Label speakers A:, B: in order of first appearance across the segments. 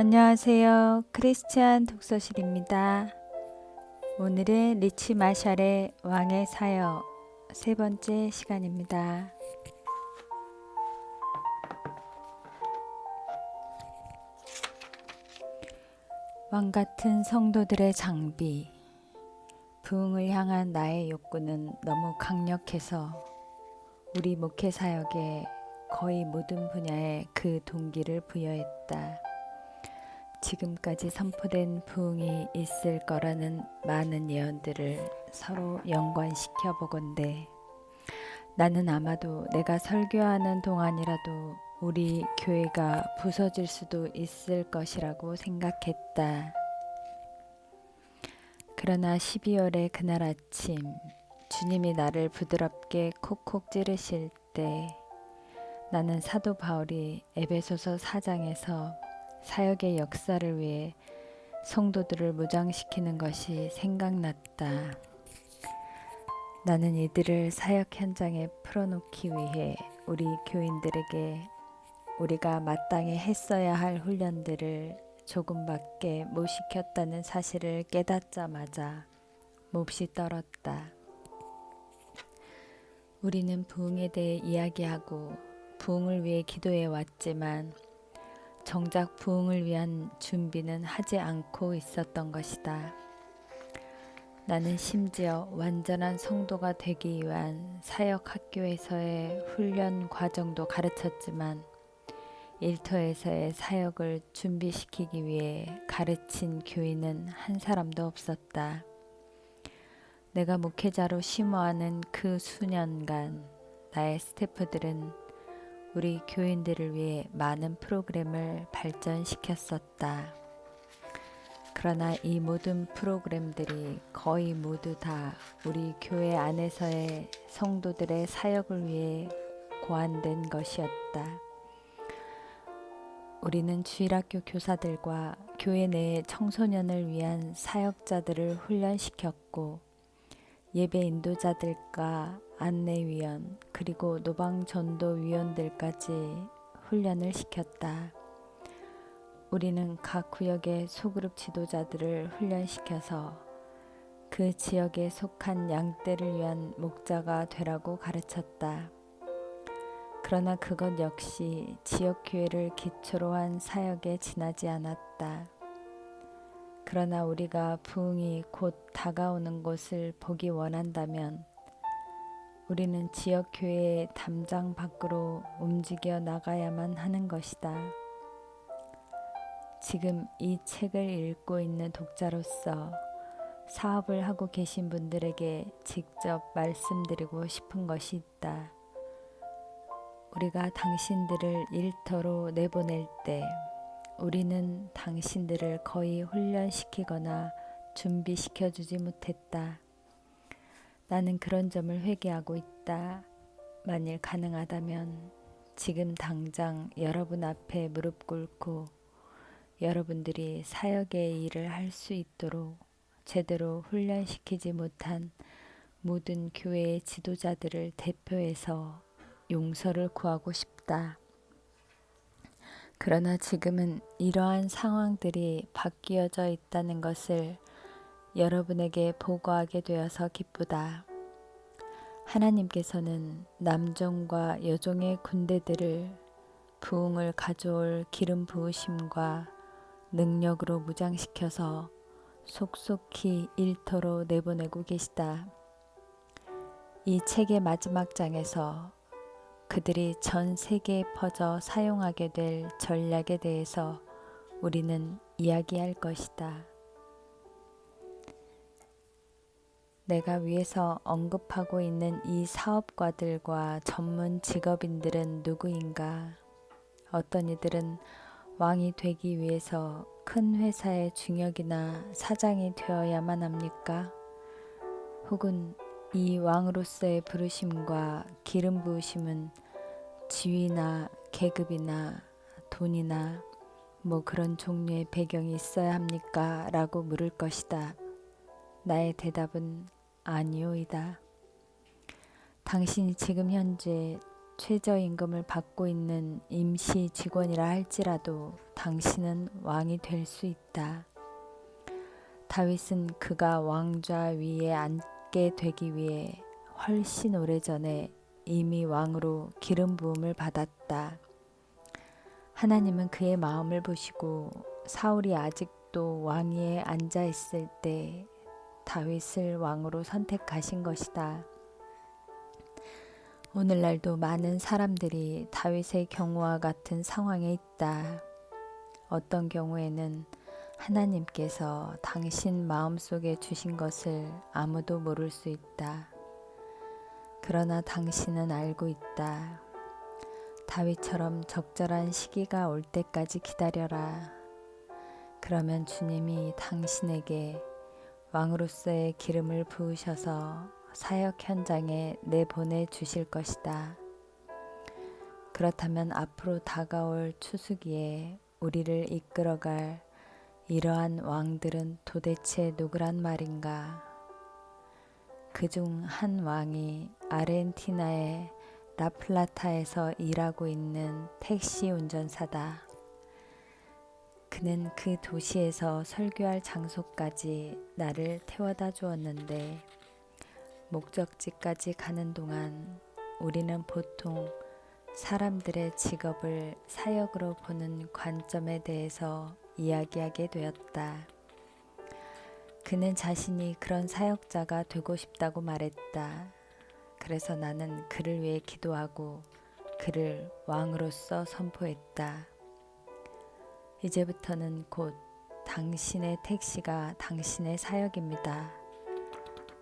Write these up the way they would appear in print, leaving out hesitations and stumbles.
A: 안녕하세요. 크리스찬 독서실입니다. 오늘은 리치 마샬의 왕의 사역 세 번째 시간입니다. 왕 같은 성도들의 장비, 부흥을 향한 나의 욕구는 너무 강력해서 우리 목회 사역에 거의 모든 분야에 그 동기를 부여했다. 지금까지 선포된 부흥이 있을 거라는 많은 예언들을 서로 연관시켜 보건대 나는 아마도 내가 설교하는 동안이라도 우리 교회가 부서질 수도 있을 것이라고 생각했다. 그러나 12월의 그날 아침 주님이 나를 부드럽게 콕콕 찌르실 때 나는 사도 바울이 에베소서 4장에서 사역의 역사를 위해 성도들을 무장시키는 것이 생각났다. 나는 이들을 사역 현장에 풀어놓기 위해 우리 교인들에게 우리가 마땅히 했어야 할 훈련들을 조금밖에 못 시켰다는 사실을 깨닫자마자 몹시 떨었다. 우리는 부흥에 대해 이야기하고 부흥을 위해 기도해 왔지만 정작 부흥을 위한 준비는 하지 않고 있었던 것이다. 나는 심지어 완전한 성도가 되기 위한 사역 학교에서의 훈련 과정도 가르쳤지만 일터에서의 사역을 준비시키기 위해 가르친 교인은 한 사람도 없었다. 내가 목회자로 심호하는 그 수년간 나의 스태프들은 우리 교인들을 위해 많은 프로그램을 발전시켰었다. 그러나 이 모든 프로그램들이 거의 모두 다 우리 교회 안에서의 성도들의 사역을 위해 고안된 것이었다. 우리는 주일학교 교사들과 교회 내의 청소년을 위한 사역자들을 훈련시켰고 예배 인도자들과 안내위원 그리고 노방전도위원들까지 훈련을 시켰다. 우리는 각 구역의 소그룹 지도자들을 훈련시켜서 그 지역에 속한 양떼를 위한 목자가 되라고 가르쳤다. 그러나 그것 역시 지역교회를 기초로 한 사역에 지나지 않았다. 그러나 우리가 부흥이 곧 다가오는 것을 보기 원한다면 우리는 지역교회의 담장 밖으로 움직여 나가야만 하는 것이다. 지금 이 책을 읽고 있는 독자로서 사업을 하고 계신 분들에게 직접 말씀드리고 싶은 것이 있다. 우리가 당신들을 일터로 내보낼 때 우리는 당신들을 거의 훈련시키거나 준비시켜주지 못했다. 나는 그런 점을 회개하고 있다. 만일 가능하다면 지금 당장 여러분 앞에 무릎 꿇고 여러분들이 사역의 일을 할 수 있도록 제대로 훈련시키지 못한 모든 교회의 지도자들을 대표해서 용서를 구하고 싶다. 그러나 지금은 이러한 상황들이 바뀌어져 있다는 것을 여러분에게 보고하게 되어서 기쁘다. 하나님께서는 남종과 여종의 군대들을 부흥을 가져올 기름 부으심과 능력으로 무장시켜서 속속히 일터로 내보내고 계시다. 이 책의 마지막 장에서 그들이 전 세계에 퍼져 사용하게 될 전략에 대해서 우리는 이야기할 것이다. 내가 위에서 언급하고 있는 이 사업가들과 전문 직업인들은 누구인가? 어떤 이들은 왕이 되기 위해서 큰 회사의 중역이나 사장이 되어야만 합니까? 혹은 이 왕으로서의 부르심과 기름 부으심은 지위나 계급이나 돈이나 뭐 그런 종류의 배경이 있어야 합니까? 라고 물을 것이다. 나의 대답은 아니오이다. 당신이 지금 현재 최저임금을 받고 있는 임시 직원이라 할지라도 당신은 왕이 될 수 있다. 다윗은 그가 왕좌 위에 앉게 되기 위해 훨씬 오래전에 이미 왕으로 기름 부음을 받았다. 하나님은 그의 마음을 보시고 사울이 아직도 왕위에 앉아 있을 때 다윗을 왕으로 선택하신 것이다. 오늘날도 많은 사람들이 다윗의 경우와 같은 상황에 있다. 어떤 경우에는 하나님께서 당신 마음속에 주신 것을 아무도 모를 수 있다. 그러나 당신은 알고 있다. 다윗처럼 적절한 시기가 올 때까지 기다려라. 그러면 주님이 당신에게 왕으로서의 기름을 부으셔서 사역 현장에 내보내 주실 것이다. 그렇다면 앞으로 다가올 추수기에 우리를 이끌어갈 이러한 왕들은 도대체 누구란 말인가? 그중 한 왕이 아르헨티나의 라플라타에서 일하고 있는 택시 운전사다. 그는 그 도시에서 설교할 장소까지 나를 태워다 주었는데 목적지까지 가는 동안 우리는 보통 사람들의 직업을 사역으로 보는 관점에 대해서 이야기하게 되었다. 그는 자신이 그런 사역자가 되고 싶다고 말했다. 그래서 나는 그를 위해 기도하고 그를 왕으로서 선포했다. 이제부터는 곧 당신의 택시가 당신의 사역입니다.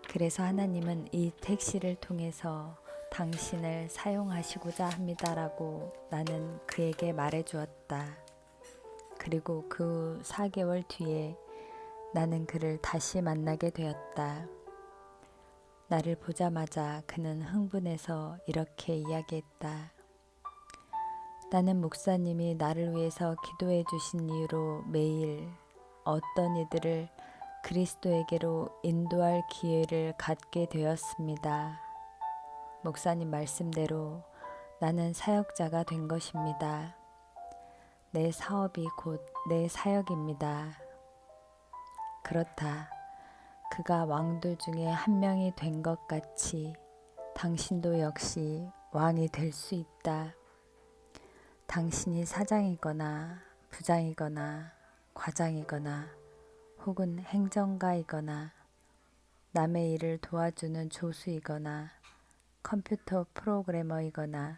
A: 그래서 하나님은 이 택시를 통해서 당신을 사용하시고자 합니다라고 나는 그에게 말해주었다. 그리고 그 4개월 뒤에 나는 그를 다시 만나게 되었다. 나를 보자마자 그는 흥분해서 이렇게 이야기했다. 나는 목사님이 나를 위해서 기도해 주신 이유로 매일 어떤 이들을 그리스도에게로 인도할 기회를 갖게 되었습니다. 목사님 말씀대로 나는 사역자가 된 것입니다. 내 사업이 곧 내 사역입니다. 그렇다. 그가 왕들 중에 한 명이 된 것 같이 당신도 역시 왕이 될 수 있다. 당신이 사장이거나 부장이거나 과장이거나 혹은 행정가이거나 남의 일을 도와주는 조수이거나 컴퓨터 프로그래머이거나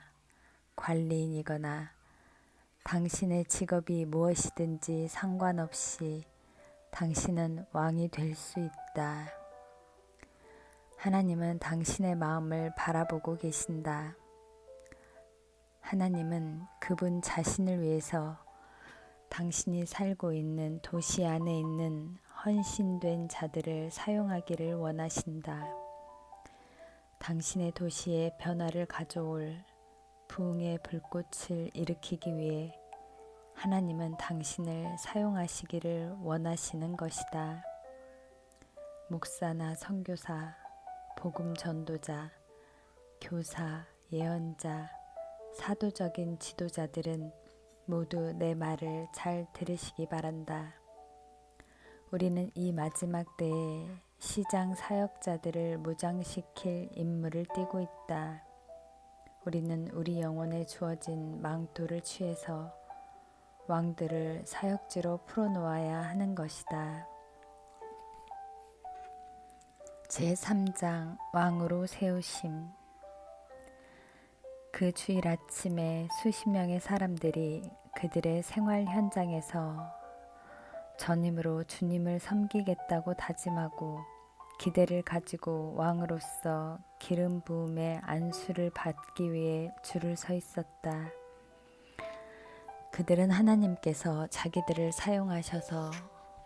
A: 관리인이거나 당신의 직업이 무엇이든지 상관없이 당신은 왕이 될 수 있다. 하나님은 당신의 마음을 바라보고 계신다. 하나님은 그분 자신을 위해서 당신이 살고 있는 도시 안에 있는 헌신된 자들을 사용하기를 원하신다. 당신의 도시에 변화를 가져올 부흥의 불꽃을 일으키기 위해 하나님은 당신을 사용하시기를 원하시는 것이다. 목사나 선교사, 복음 전도자, 교사, 예언자, 사도적인 지도자들은 모두 내 말을 잘 들으시기 바란다. 우리는 이 마지막 때에 시장 사역자들을 무장시킬 임무를 띠고 있다. 우리는 우리 영혼에 주어진 망토를 취해서 왕들을 사역지로 풀어놓아야 하는 것이다. 제3장 왕으로 세우심. 그 주일 아침에 수십 명의 사람들이 그들의 생활 현장에서 전임으로 주님을 섬기겠다고 다짐하고 기대를 가지고 왕으로서 기름 부음의 안수를 받기 위해 줄을 서 있었다. 그들은 하나님께서 자기들을 사용하셔서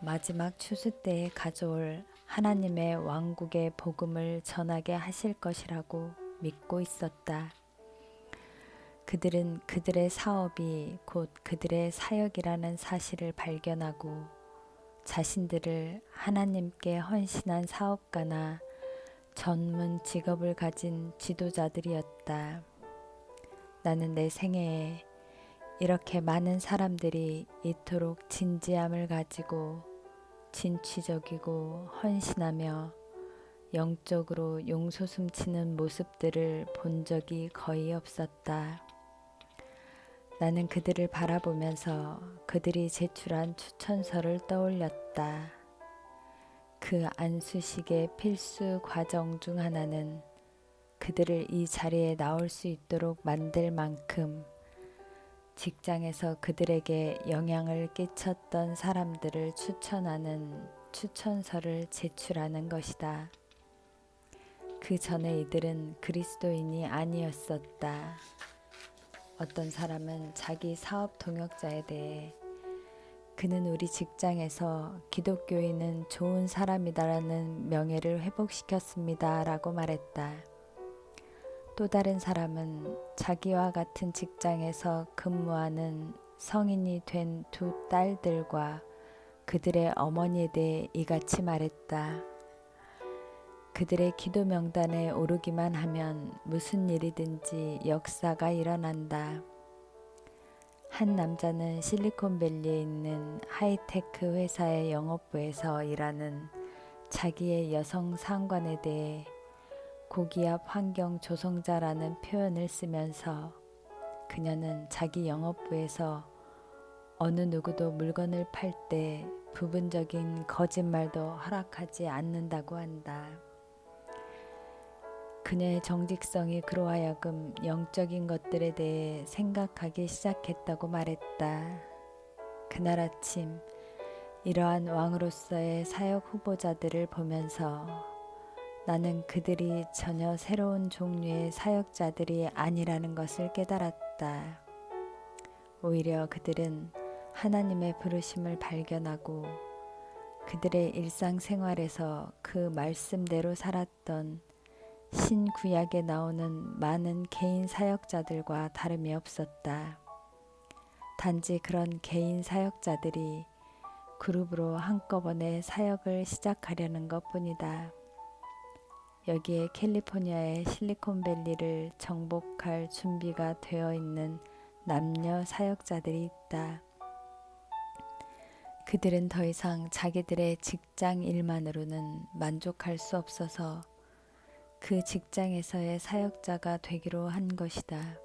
A: 마지막 추수 때에 가져올 하나님의 왕국의 복음을 전하게 하실 것이라고 믿고 있었다. 그들은 그들의 사업이 곧 그들의 사역이라는 사실을 발견하고 자신들을 하나님께 헌신한 사업가나 전문 직업을 가진 지도자들이었다. 나는 내 생애에 이렇게 많은 사람들이 이토록 진지함을 가지고 진취적이고 헌신하며 영적으로 용솟음치는 모습들을 본 적이 거의 없었다. 나는 그들을 바라보면서 그들이 제출한 추천서를 떠올렸다. 그 안수식의 필수 과정 중 하나는 그들을 이 자리에 나올 수 있도록 만들 만큼 직장에서 그들에게 영향을 끼쳤던 사람들을 추천하는 추천서를 제출하는 것이다. 그 전에 이들은 그리스도인이 아니었었다. 어떤 사람은 자기 사업 동역자에 대해 그는 우리 직장에서 기독교인은 좋은 사람이다라는 명예를 회복시켰습니다 라고 말했다. 또 다른 사람은 자기와 같은 직장에서 근무하는 성인이 된 두 딸들과 그들의 어머니에 대해 이같이 말했다. 그들의 기도 명단에 오르기만 하면 무슨 일이든지 역사가 일어난다. 한 남자는 실리콘밸리에 있는 하이테크 회사의 영업부에서 일하는 자기의 여성 상관에 대해 고기압 환경 조성자라는 표현을 쓰면서 그녀는 자기 영업부에서 어느 누구도 물건을 팔 때 부분적인 거짓말도 허락하지 않는다고 한다. 그녀의 정직성이 그로 하여금 영적인 것들에 대해 생각하기 시작했다고 말했다. 그날 아침 이러한 왕으로서의 사역 후보자들을 보면서 나는 그들이 전혀 새로운 종류의 사역자들이 아니라는 것을 깨달았다. 오히려 그들은 하나님의 부르심을 발견하고 그들의 일상생활에서 그 말씀대로 살았던 신구약에 나오는 많은 개인 사역자들과 다름이 없었다. 단지 그런 개인 사역자들이 그룹으로 한꺼번에 사역을 시작하려는 것뿐이다. 여기에 캘리포니아의 실리콘밸리를 정복할 준비가 되어 있는 남녀 사역자들이 있다. 그들은 더 이상 자기들의 직장 일만으로는 만족할 수 없어서 그 직장에서의 사역자가 되기로 한 것이다.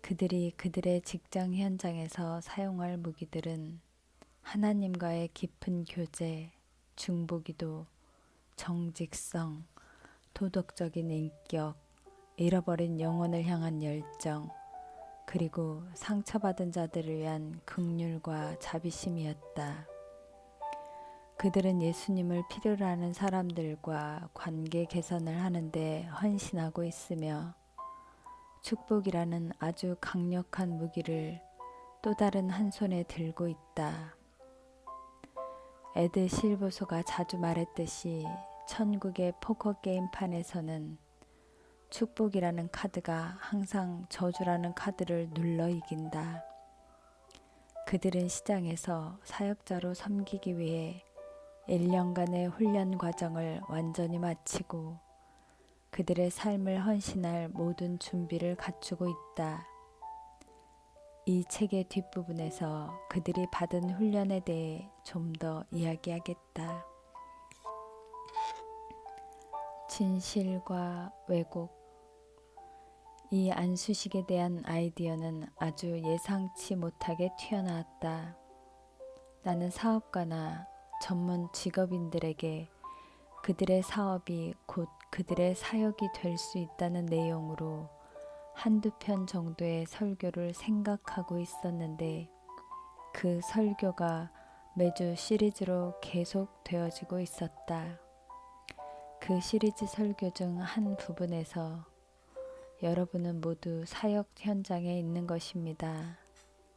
A: 그들이 그들의 직장 현장에서 사용할 무기들은 하나님과의 깊은 교제, 중보기도, 정직성, 도덕적인 인격, 잃어버린 영혼을 향한 열정, 그리고 상처받은 자들을 위한 긍휼과 자비심이었다. 그들은 예수님을 필요로 하는 사람들과 관계 개선을 하는데 헌신하고 있으며 축복이라는 아주 강력한 무기를 또 다른 한 손에 들고 있다. 에드 실버소가 자주 말했듯이 천국의 포커 게임판에서는 축복이라는 카드가 항상 저주라는 카드를 눌러 이긴다. 그들은 시장에서 사역자로 섬기기 위해 1년간의 훈련 과정을 완전히 마치고 그들의 삶을 헌신할 모든 준비를 갖추고 있다. 이 책의 뒷부분에서 그들이 받은 훈련에 대해 좀 더 이야기하겠다. 진실과 왜곡. 이 안수식에 대한 아이디어는 아주 예상치 못하게 튀어나왔다. 나는 사업가나 전문 직업인들에게 그들의 사업이 곧 그들의 사역이 될 수 있다는 내용으로 한두 편 정도의 설교를 생각하고 있었는데 그 설교가 매주 시리즈로 계속되어지고 있었다. 그 시리즈 설교 중 한 부분에서 여러분은 모두 사역 현장에 있는 것입니다.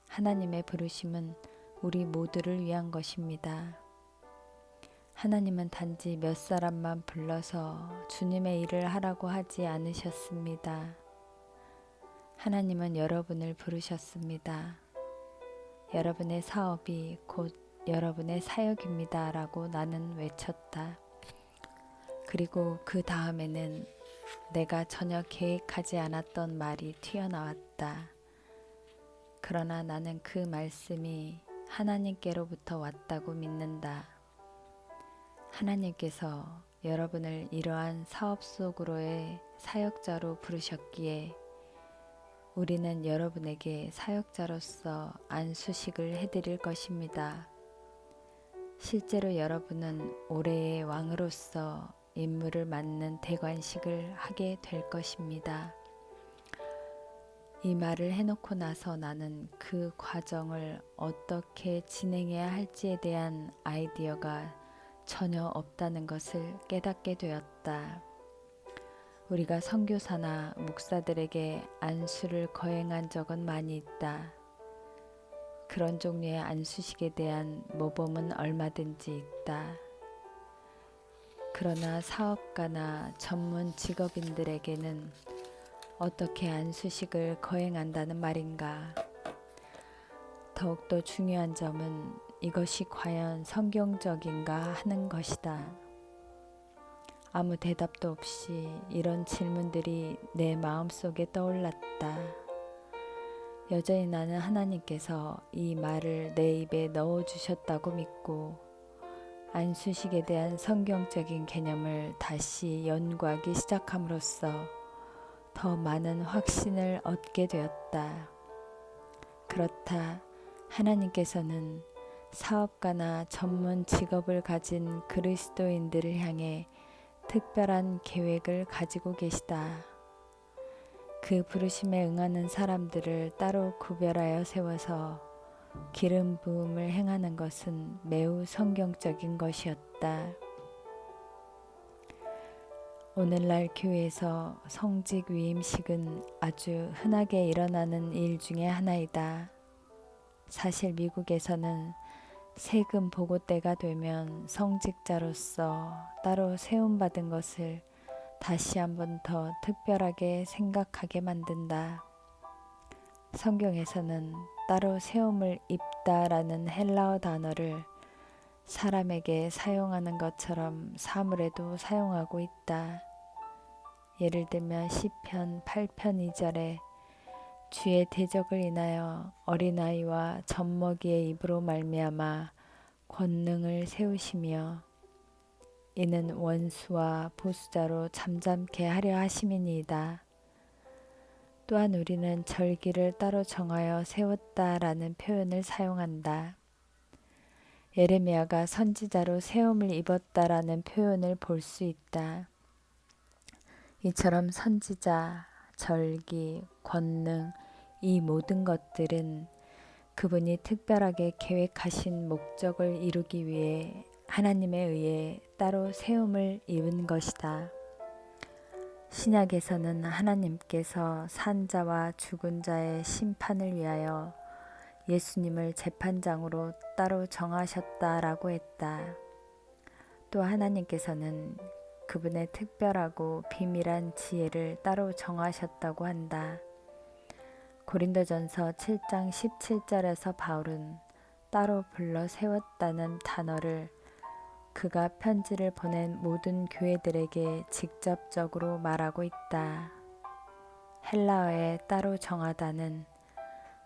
A: 하나님의 부르심은 우리 모두를 위한 것입니다. 하나님은 단지 몇 사람만 불러서 주님의 일을 하라고 하지 않으셨습니다. 하나님은 여러분을 부르셨습니다. 여러분의 사업이 곧 여러분의 사역입니다. 라고 나는 외쳤다. 그리고 그 다음에는 내가 전혀 계획하지 않았던 말이 튀어나왔다. 그러나 나는 그 말씀이 하나님께로부터 왔다고 믿는다. 하나님께서 여러분을 이러한 사업 속으로의 사역자로 부르셨기에 우리는 여러분에게 사역자로서 안수식을 해드릴 것입니다. 실제로 여러분은 올해의 왕으로서 임무를 맡는 대관식을 하게 될 것입니다. 이 말을 해놓고 나서 나는 그 과정을 어떻게 진행해야 할지에 대한 아이디어가 전혀 없다는 것을 깨닫게 되었다. 우리가 선교사나 목사들에게 안수를 거행한 적은 많이 있다. 그런 종류의 안수식에 대한 모범은 얼마든지 있다. 그러나 사업가나 전문 직업인들에게는 어떻게 안수식을 거행한다는 말인가? 더욱더 중요한 점은 이것이 과연 성경적인가 하는 것이다. 아무 대답도 없이 이런 질문들이 내 마음속에 떠올랐다. 여전히 나는 하나님께서 이 말을 내 입에 넣어주셨다고 믿고 안수식에 대한 성경적인 개념을 다시 연구하기 시작함으로써 더 많은 확신을 얻게 되었다. 그렇다. 하나님께서는 사업가나 전문 직업을 가진 그리스도인들을 향해 특별한 계획을 가지고 계시다. 그 부르심에 응하는 사람들을 따로 구별하여 세워서 기름 부음을 행하는 것은 매우 성경적인 것이었다. 오늘날 교회에서 성직 위임식은 아주 흔하게 일어나는 일 중에 하나이다. 사실 미국에서는 세금 보고 때가 되면 성직자로서 따로 세움받은 것을 다시 한번 더 특별하게 생각하게 만든다. 성경에서는 따로 세움을 입다라는 헬라어 단어를 사람에게 사용하는 것처럼 사물에도 사용하고 있다. 예를 들면 시편 8편 2절에 주의 대적을 인하여 어린아이와 젖먹이의 입으로 말미암아 권능을 세우시며 이는 원수와 보수자로 잠잠케 하려 하심이니이다. 또한 우리는 절기를 따로 정하여 세웠다라는 표현을 사용한다. 예레미야가 선지자로 세움을 입었다라는 표현을 볼 수 있다. 이처럼 선지자, 절기, 권능, 이 모든 것들은 그분이 특별하게 계획하신 목적을 이루기 위해 하나님에 의해 따로 세움을 입은 것이다. 신약에서는 하나님께서 산자와 죽은 자의 심판을 위하여 예수님을 재판장으로 따로 정하셨다라고 했다. 또 하나님께서는 그분의 특별하고 비밀한 지혜를 따로 정하셨다고 한다. 고린도전서 7장 17절에서 바울은 따로 불러 세웠다는 단어를 그가 편지를 보낸 모든 교회들에게 직접적으로 말하고 있다. 헬라어에 따로 정하다는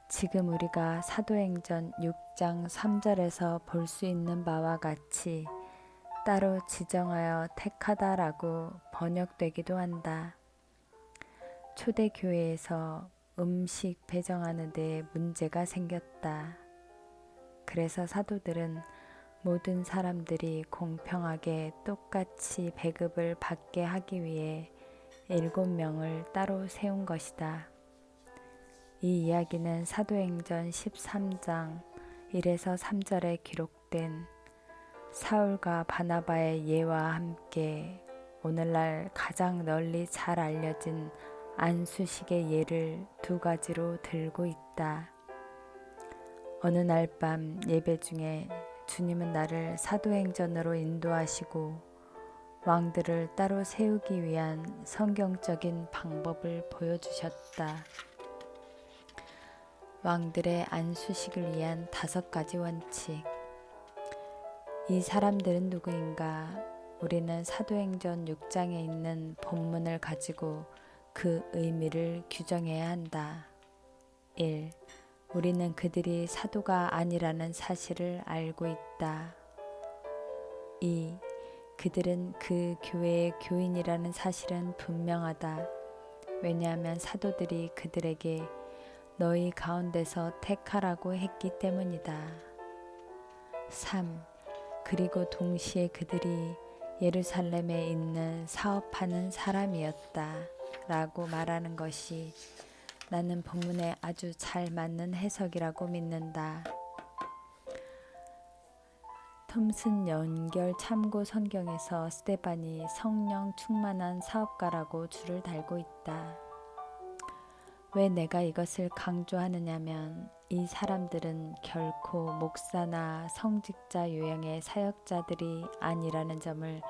A: 지금 우리가 사도행전 6장 3절에서 볼 수 있는 바와 같이 따로 지정하여 택하다라고 번역되기도 한다. 초대교회에서 음식 배정하는 데 문제가 생겼다. 그래서 사도들은 모든 사람들이 공평하게 똑같이 배급을 받게 하기 위해 7명을 따로 세운 것이다. 이 이야기는 사도행전 13장 1에서 3절에 기록된 사울과 바나바의 예와 함께 오늘날 가장 널리 잘 알려진 안수식의 예를 2가지로 들고 있다. 어느 날 밤 예배 중에 주님은 나를 사도행전으로 인도하시고 왕들을 따로 세우기 위한 성경적인 방법을 보여주셨다. 왕들의 안수식을 위한 5가지 원칙. 이 사람들은 누구인가? 우리는 사도행전 6장에 있는 본문을 가지고 그 의미를 규정해야 한다. 1. 우리는 그들이 사도가 아니라는 사실을 알고 있다. 2. 그들은 그 교회의 교인이라는 사실은 분명하다. 왜냐하면 사도들이 그들에게 너희 가운데서 택하라고 했기 때문이다. 3. 그리고 동시에 그들이 예루살렘에 있는 사업하는 사람이었다 라고 말하는 것이 나는 본문에 아주 잘 맞는 해석이라고 믿는다. 톰슨 연결 참고 성경에서 스데반이 성령 충만한 사업가라고 줄을 달고 있다. 왜 내가 이것을 강조하느냐면 이 사람들은 결코 목사나 성직자 유형의 사역자들이 아니라는 점을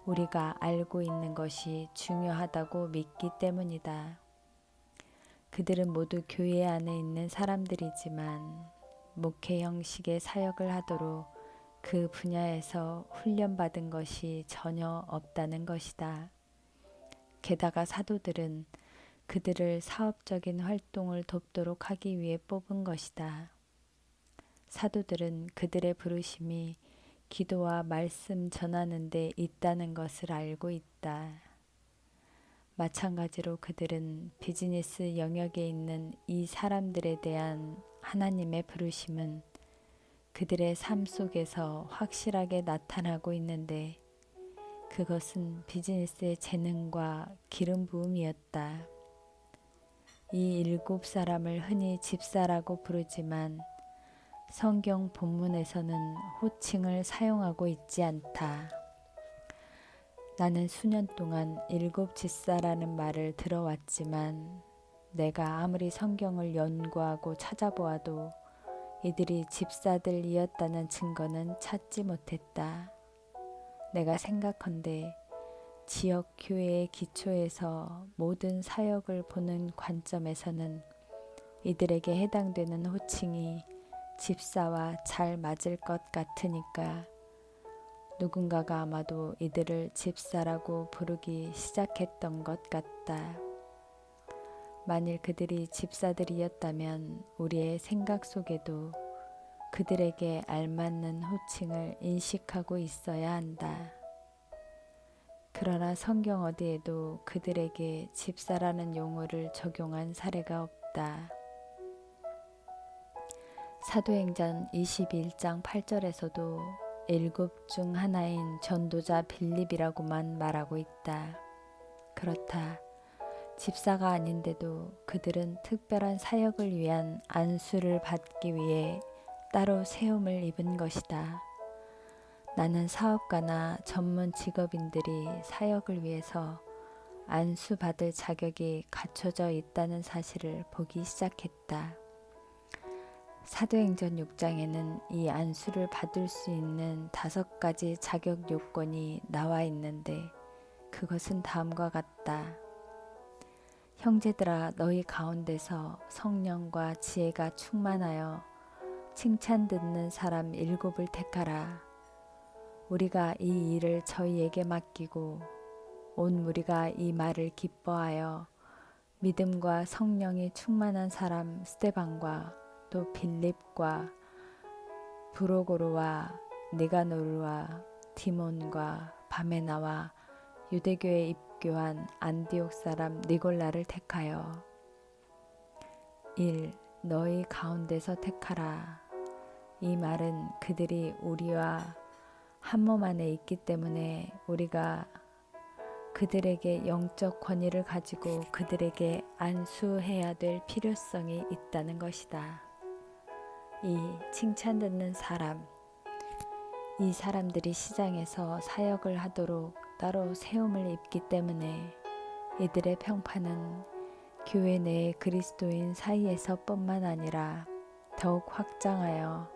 A: 우리가 알고 있는 것이 중요하다고 믿기 때문이다. 그들은 모두 교회 안에 있는 사람들이지만 목회 형식의 사역을 하도록 그 분야에서 훈련받은 것이 전혀 없다는 것이다. 게다가 사도들은 그들을 사업적인 활동을 돕도록 하기 위해 뽑은 것이다. 사도들은 그들의 부르심이 기도와 말씀 전하는 데 있다는 것을 알고 있다. 마찬가지로 그들은 비즈니스 영역에 있는 이 사람들에 대한 하나님의 부르심은 그들의 삶 속에서 확실하게 나타나고 있는데 그것은 비즈니스의 재능과 기름 부음이었다. 이 7 사람을 흔히 집사라고 부르지만 성경 본문에서는 호칭을 사용하고 있지 않다. 나는 수년 동안 7 집사라는 말을 들어왔지만 내가 아무리 성경을 연구하고 찾아보아도 이들이 집사들이었다는 증거는 찾지 못했다. 내가 생각컨대 지역 교회의 기초에서 모든 사역을 보는 관점에서는 이들에게 해당되는 호칭이 집사와 잘 맞을 것 같으니까 누군가가 아마도 이들을 집사라고 부르기 시작했던 것 같다. 만일 그들이 집사들이었다면 우리의 생각 속에도 그들에게 알맞는 호칭을 인식하고 있어야 한다. 그러나 성경 어디에도 그들에게 집사라는 용어를 적용한 사례가 없다. 사도행전 21장 8절에서도 7 중 하나인 전도자 빌립이라고만 말하고 있다. 그렇다. 집사가 아닌데도 그들은 특별한 사역을 위한 안수를 받기 위해 따로 세움을 입은 것이다. 나는 사업가나 전문 직업인들이 사역을 위해서 안수받을 자격이 갖춰져 있다는 사실을 보기 시작했다. 사도행전 6장에는 이 안수를 받을 수 있는 5가지 자격 요건이 나와 있는데 그것은 다음과 같다. 형제들아 너희 가운데서 성령과 지혜가 충만하여 칭찬 듣는 사람 7을 택하라. 우리가 이 일을 저희에게 맡기고 온 무리가 이 말을 기뻐하여 믿음과 성령이 충만한 사람 스데반과 또 빌립과 브로고르와 니가노르와 디몬과 바메나와 유대교에 입교한 안디옥 사람 니골라를 택하여 1. 너희 가운데서 택하라. 이 말은 그들이 우리와 한 몸 안에 있기 때문에 우리가 그들에게 영적 권위를 가지고 그들에게 안수해야 될 필요성이 있다는 것이다. 2. 칭찬 듣는 사람. 이 사람들이 시장에서 사역을 하도록 따로 세움을 입기 때문에 이들의 평판은 교회 내의 그리스도인 사이에서 뿐만 아니라 더욱 확장하여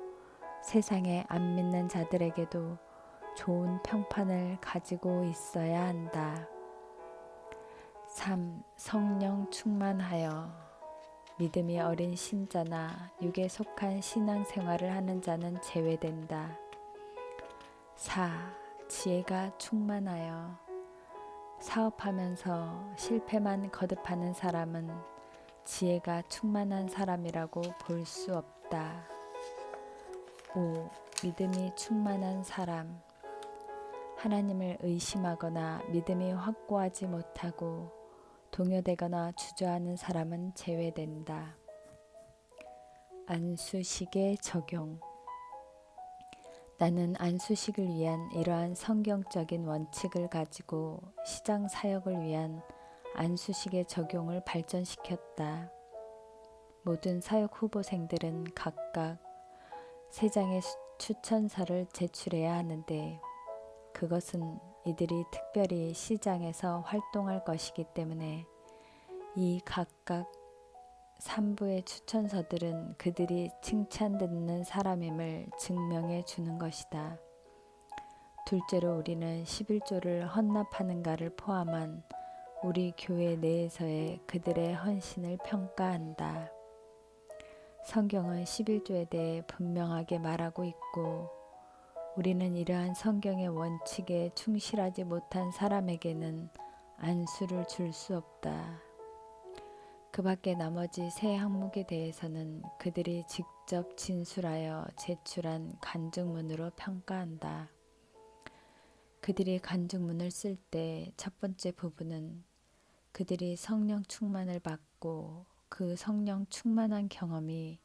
A: 세상에 안 믿는 자들에게도 좋은 평판을 가지고 있어야 한다. 3. 성령 충만하여. 믿음이 어린 신자나 육에 속한 신앙생활을 하는 자는 제외된다. 4. 지혜가 충만하여 사업하면서 실패만 거듭하는 사람은 지혜가 충만한 사람이라고 볼 수 없다. 5. 믿음이 충만한 사람. 하나님을 의심하거나 믿음이 확고하지 못하고 동요되거나 주저하는 사람은 제외된다. 안수식의 적용. 나는 안수식을 위한 이러한 성경적인 원칙을 가지고 시장 사역을 위한 안수식의 적용을 발전시켰다. 모든 사역 후보생들은 각각 3장의 추천서를 제출해야 하는데 그것은 이들이 특별히 시장에서 활동할 것이기 때문에 이 각각 3부의 추천서들은 그들이 칭찬 듣는 사람임을 증명해 주는 것이다. 둘째로 우리는 11조를 헌납하는가를 포함한 우리 교회 내에서의 그들의 헌신을 평가한다. 성경은 11조에 대해 분명하게 말하고 있고 우리는 이러한 성경의 원칙에 충실하지 못한 사람에게는 안수를 줄 수 없다. 그 밖에 나머지 3 항목에 대해서는 그들이 직접 진술하여 제출한 간증문으로 평가한다. 그들이 간증문을 쓸 때 첫 번째 부분은 그들이 성령 충만을 받고 그 성령 충만한 경험이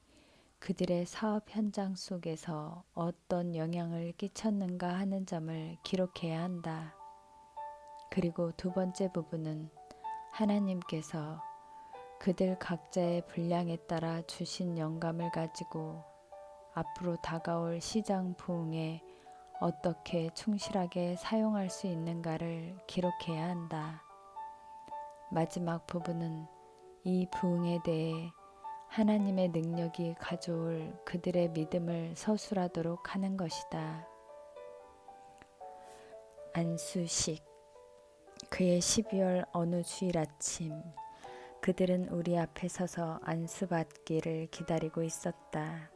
A: 그들의 사업 현장 속에서 어떤 영향을 끼쳤는가 하는 점을 기록해야 한다. 그리고 두 번째 부분은 하나님께서 그들 각자의 분량에 따라 주신 영감을 가지고 앞으로 다가올 시장 부흥에 어떻게 충실하게 사용할 수 있는가를 기록해야 한다. 마지막 부분은 이 부흥에 대해 하나님의 능력이 가져올 그들의 믿음을 서술하도록 하는 것이다. 안수식. 그의 12월 어느 주일 아침 그들은 우리 앞에 서서 안수받기를 기다리고 있었다.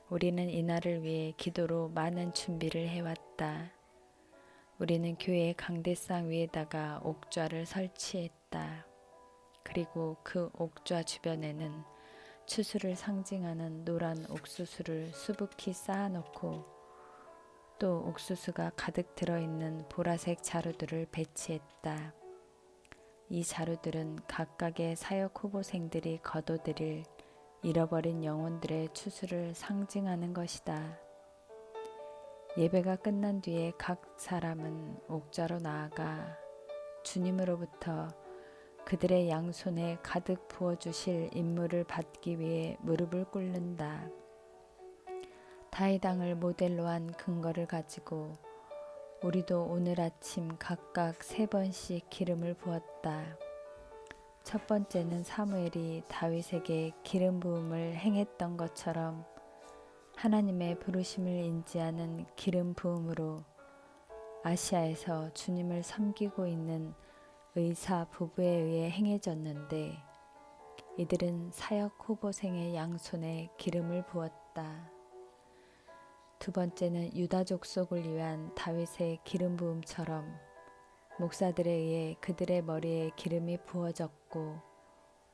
A: 우리는 이날을 위해 기도로 많은 준비를 해왔다. 우리는 교회의 강대상 위에다가 옥좌를 설치했다. 그리고 그 옥좌 주변에는 추수를 상징하는 노란 옥수수를 수북히 쌓아놓고 또 옥수수가 가득 들어있는 보라색 자루들을 배치했다. 이 자루들은 각각의 사역 후보생들이 거둬들일 잃어버린 영혼들의 추수를 상징하는 것이다. 예배가 끝난 뒤에 각 사람은 옥좌로 나아가 주님으로부터 그들의 양손에 가득 부어주실 임무를 받기 위해 무릎을 꿇는다. 다윗왕을 모델로 한 근거를 가지고 우리도 오늘 아침 각각 3번씩 기름을 부었다. 첫 번째는 사무엘이 다윗에게 기름 부음을 행했던 것처럼 하나님의 부르심을 인지하는 기름 부음으로 아시아에서 주님을 섬기고 있는 의사 부부에 의해 행해졌는데 이들은 사역 후보생의 양손에 기름을 부었다. 두 번째는 유다 족속을 위한 다윗의 기름 부음처럼 목사들에 의해 그들의 머리에 기름이 부어졌고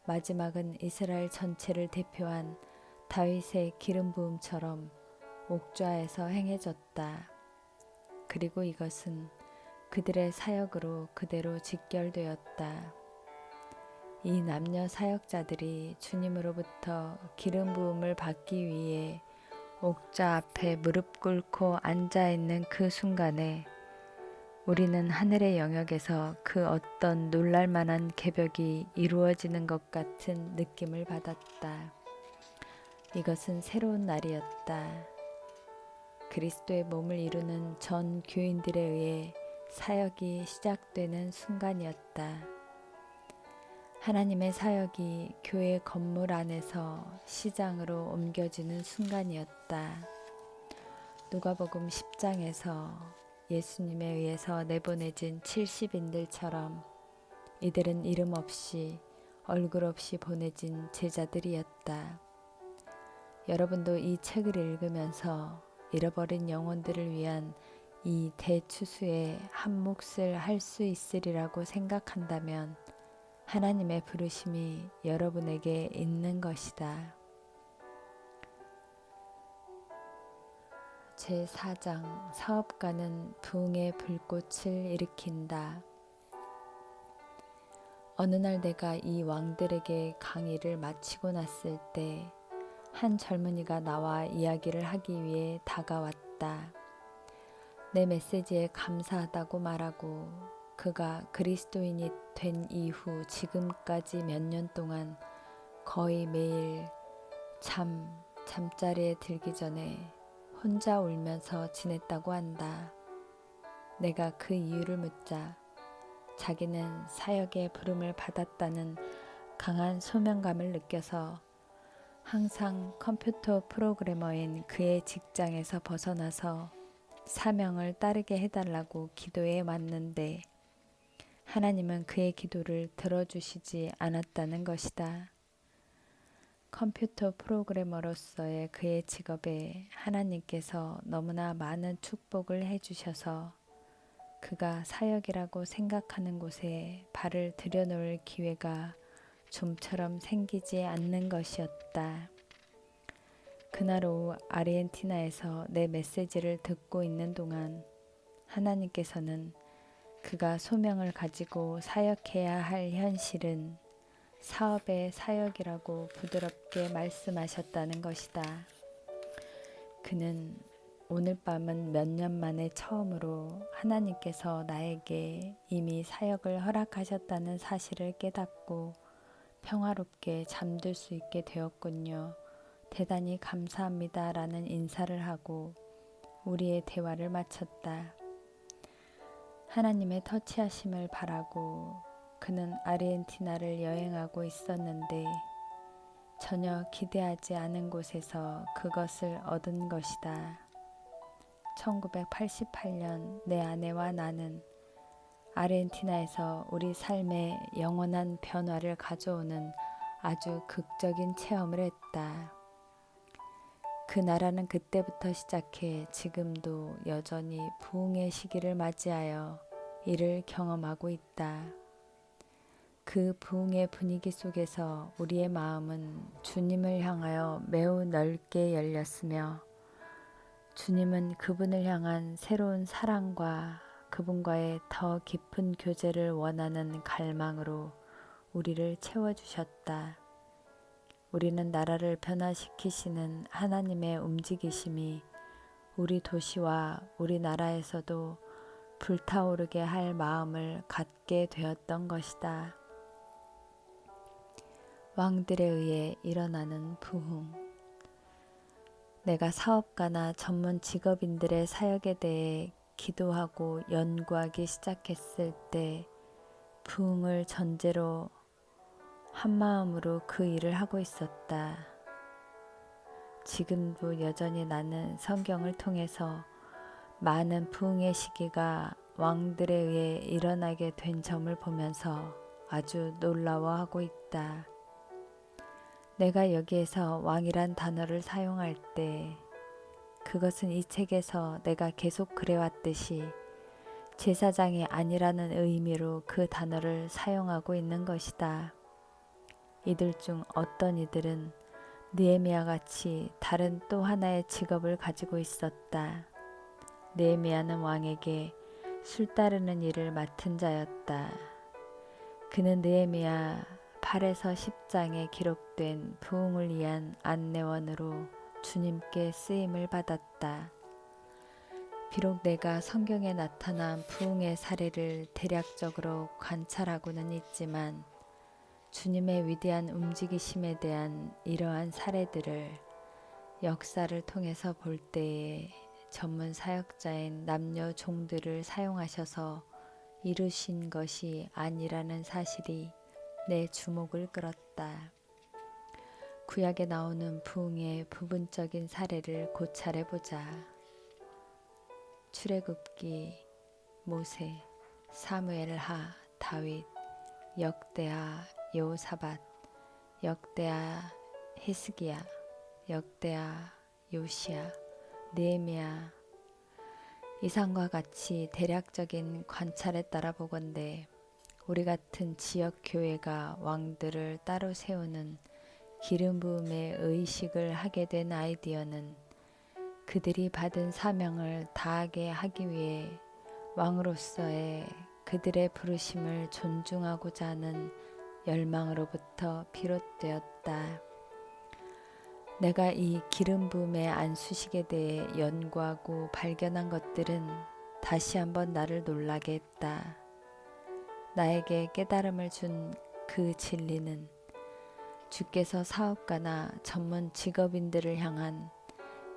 A: 마지막은 이스라엘 전체를 대표한 다윗의 기름 부음처럼 옥좌에서 행해졌다. 그리고 이것은 그들의 사역으로 그대로 직결되었다. 이 남녀 사역자들이 주님으로부터 기름 부음을 받기 위해 옥좌 앞에 무릎 꿇고 앉아 있는 그 순간에 우리는 하늘의 영역에서 그 어떤 놀랄만한 개벽이 이루어지는 것 같은 느낌을 받았다. 이것은 새로운 날이었다. 그리스도의 몸을 이루는 전 교인들에 의해 사역이 시작되는 순간이었다. 하나님의 사역이 교회 건물 안에서 시장으로 옮겨지는 순간이었다. 누가복음 10장에서 예수님에 의해서 내보내진 70인들처럼 이들은 이름 없이 얼굴 없이 보내진 제자들이었다. 여러분도 이 책을 읽으면서 잃어버린 영혼들을 위한 이 대추수에 한 몫을 할 수 있으리라고 생각한다면 하나님의 부르심이 여러분에게 있는 것이다. 제4장 사업가는 부흥의 불꽃을 일으킨다. 어느 날 내가 이 왕들에게 강의를 마치고 났을 때 한 젊은이가 나와 이야기를 하기 위해 다가왔다. 내 메시지에 감사하다고 말하고 그가 그리스도인이 된 이후 지금까지 몇 년 동안 거의 매일 잠자리에 들기 전에 혼자 울면서 지냈다고 한다. 내가 그 이유를 묻자 자기는 사역의 부름을 받았다는 강한 소명감을 느껴서 항상 컴퓨터 프로그래머인 그의 직장에서 벗어나서 사명을 따르게 해달라고 기도해 왔는데 하나님은 그의 기도를 들어주시지 않았다는 것이다. 컴퓨터 프로그래머로서의 그의 직업에 하나님께서 너무나 많은 축복을 해주셔서 그가 사역이라고 생각하는 곳에 발을 들여놓을 기회가 좀처럼 생기지 않는 것이었다. 그날 오후 아르헨티나에서 내 메시지를 듣고 있는 동안 하나님께서는 그가 소명을 가지고 사역해야 할 현실은 사업의 사역이라고 부드럽게 말씀하셨다는 것이다. 그는 오늘 밤은 몇 년 만에 처음으로 하나님께서 나에게 이미 사역을 허락하셨다는 사실을 깨닫고 평화롭게 잠들 수 있게 되었군요. 대단히 감사합니다. 라는 인사를 하고 우리의 대화를 마쳤다. 하나님의 터치하심을 바라고 그는 아르헨티나를 여행하고 있었는데 전혀 기대하지 않은 곳에서 그것을 얻은 것이다. 1988년 내 아내와 나는 아르헨티나에서 우리 삶에 영원한 변화를 가져오는 아주 극적인 체험을 했다. 그 나라는 그때부터 시작해 지금도 여전히 부흥의 시기를 맞이하여 이를 경험하고 있다. 그 부흥의 분위기 속에서 우리의 마음은 주님을 향하여 매우 넓게 열렸으며 주님은 그분을 향한 새로운 사랑과 그분과의 더 깊은 교제를 원하는 갈망으로 우리를 채워주셨다. 우리는 나라를 변화시키시는 하나님의 움직이심이 우리 도시와 우리나라에서도 불타오르게 할 마음을 갖게 되었던 것이다. 왕들에 의해 일어나는 부흥. 내가 사업가나 전문 직업인들의 사역에 대해 기도하고 연구하기 시작했을 때 부흥을 전제로 한마음으로 그 일을 하고 있었다. 지금도 여전히 나는 성경을 통해서 많은 부흥의 시기가 왕들에 의해 일어나게 된 점을 보면서 아주 놀라워하고 있다. 내가 여기에서 왕이란 단어를 사용할 때 그것은 이 책에서 내가 계속 그래왔듯이 제사장이 아니라는 의미로 그 단어를 사용하고 있는 것이다. 이들 중 어떤 이들은 느헤미야 같이 다른 또 하나의 직업을 가지고 있었다. 느헤미야는 왕에게 술 따르는 일을 맡은 자였다. 그는 느헤미야 8에서 10장에 기록된 부흥을 위한 안내원으로 주님께 쓰임을 받았다. 비록 내가 성경에 나타난 부흥의 사례를 대략적으로 관찰하고는 있지만 주님의 위대한 움직이심에 대한 이러한 사례들을 역사를 통해서 볼 때에 전문 사역자인 남녀 종들을 사용하셔서 이루신 것이 아니라는 사실이 내 주목을 끌었다. 구약에 나오는 부흥의 부분적인 사례를 고찰해보자. 출애굽기, 모세, 사무엘하, 다윗, 역대하, 여호사밧, 역대하, 히스기야, 역대하, 요시야, 느헤미야. 이상과 같이 대략적인 관찰에 따라 보건대 우리 같은 지역 교회가 왕들을 따로 세우는 기름 부음의 의식을 하게 된 아이디어는 그들이 받은 사명을 다하게 하기 위해 왕으로서의 그들의 부르심을 존중하고자 하는 열망으로부터 비롯되었다. 내가 이 기름 부음의 안수식에 대해 연구하고 발견한 것들은 다시 한번 나를 놀라게 했다. 나에게 깨달음을 준 그 진리는 주께서 사업가나 전문 직업인들을 향한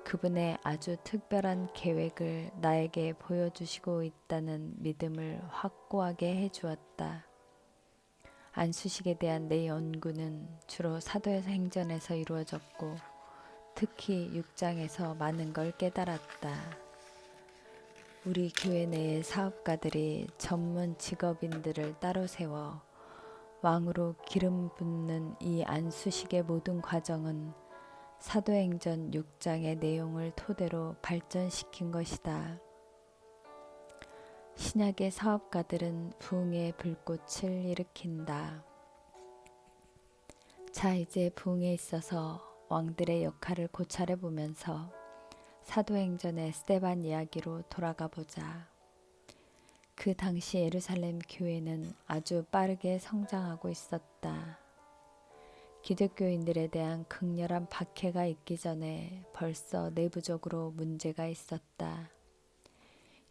A: 그분의 아주 특별한 계획을 나에게 보여주시고 있다는 믿음을 확고하게 해주었다. 안수식에 대한 내 연구는 주로 사도행전에서 이루어졌고 특히 6장에서 많은 걸 깨달았다. 우리 교회 내의 사업가들이 전문 직업인들을 따로 세워 왕으로 기름 붓는 이 안수식의 모든 과정은 사도행전 6장의 내용을 토대로 발전시킨 것이다. 신약의 사업가들은 부흥의 불꽃을 일으킨다. 자, 이제 부흥에 있어서 왕들의 역할을 고찰해 보면서 사도행전의 스데반 이야기로 돌아가 보자. 그 당시 예루살렘 교회는 아주 빠르게 성장하고 있었다. 기독교인들에 대한 극렬한 박해가 있기 전에 벌써 내부적으로 문제가 있었다.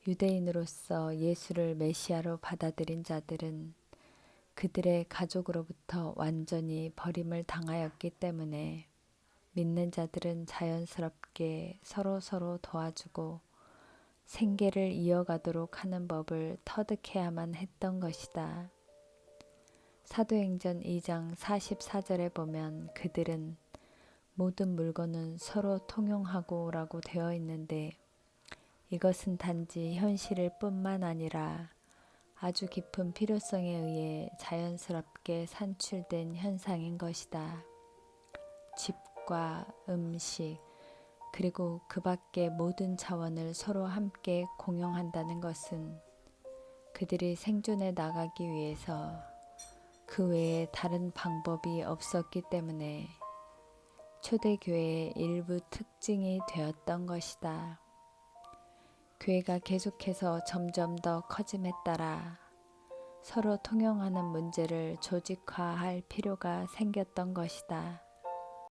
A: 유대인으로서 예수를 메시아로 받아들인 자들은 그들의 가족으로부터 완전히 버림을 당하였기 때문에 믿는 자들은 자연스럽게 서로 도와주고 생계를 이어가도록 하는 법을 터득해야만 했던 것이다. 사도행전 2장 44절에 보면 그들은 모든 물건은 서로 통용하고 라고 되어 있는데 이것은 단지 현실일 뿐만 아니라 아주 깊은 필요성에 의해 자연스럽게 산출된 현상인 것이다. 집과 음식 그리고 그 밖의 모든 자원을 서로 함께 공용한다는 것은 그들이 생존해 나가기 위해서 그 외에 다른 방법이 없었기 때문에 초대교회의 일부 특징이 되었던 것이다. 교회가 계속해서 점점 더 커짐에 따라 서로 통용하는 문제를 조직화할 필요가 생겼던 것이다.